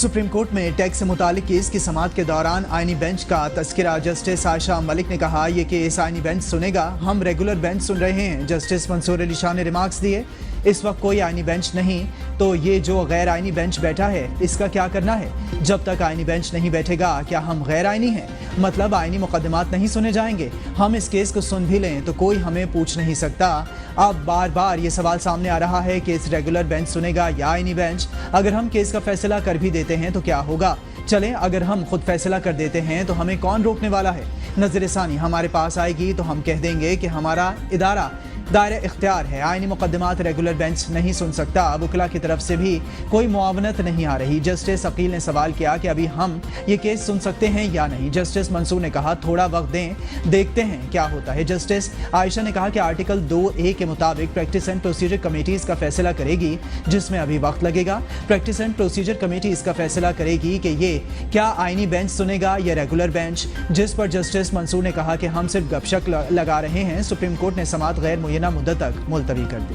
Supreme court में tax से मुतालिक केस की समाअत के दौरान आईनी बेंच का तस्करा जस्टिस आयशा मलिक ने कहा, ये केस आईनी बेंच सुनेगा, हम रेगुलर बेंच सुन रहे हैं। जस्टिस मंसूर अली शाह ने रिमार्क्स दिए, इस वक्त कोई आईनी बेंच नहीं, तो ये जो गैर आईनी बेंच बैठा है इसका क्या करना है? जब तक आईनी बेंच नहीं बैठेगा क्या हम गैर आईनी हैं? मतलब आईनी मुकदमात नहीं सुने जाएंगे? हम इस केस को सुन भी लें तो कोई हमें पूछ नहीं सकता। अब बार बार ये सवाल सामने आ रहा है, केस रेगुलर बेंच सुनेगा या आईनी बेंच? अगर हम केस का फैसला कर भी देते हैं तो क्या होगा? चलें, अगर हम खुद फैसला कर देते हैं तो हमें कौन रोकने वाला है? नजर सानी हमारे पास आएगी तो हम कह देंगे कि हमारा इदारा दायरे इख्तियार है, आईनी मुकदमात रेगुलर बेंच नहीं सुन सकता। वकला की तरफ से भी कोई मुआवनत नहीं आ रही। जस्टिस अकील ने सवाल किया कि अभी हम ये केस सुन सकते हैं या नहीं। जस्टिस मंसूर ने कहा, थोड़ा वक्त दें, देखते हैं क्या होता है। जस्टिस आयशा ने कहा कि आर्टिकल 2A के मुताबिक प्रैक्टिस एंड प्रोसीजर कमेटी इसका फैसला करेगी, जिसमें अभी वक्त लगेगा। प्रैक्टिस एंड प्रोसीजर कमेटी इसका फैसला करेगी कि ये क्या आईनी बेंच सुनेगा या रेगुलर बेंच, जिस पर जस्टिस मंसूर ने कहा कि हम सिर्फ गपशप लगा रहे हैं। सुप्रीम कोर्ट ने समाअत गैर मुय्यना मुद्दत तक मुलतवी कर दी।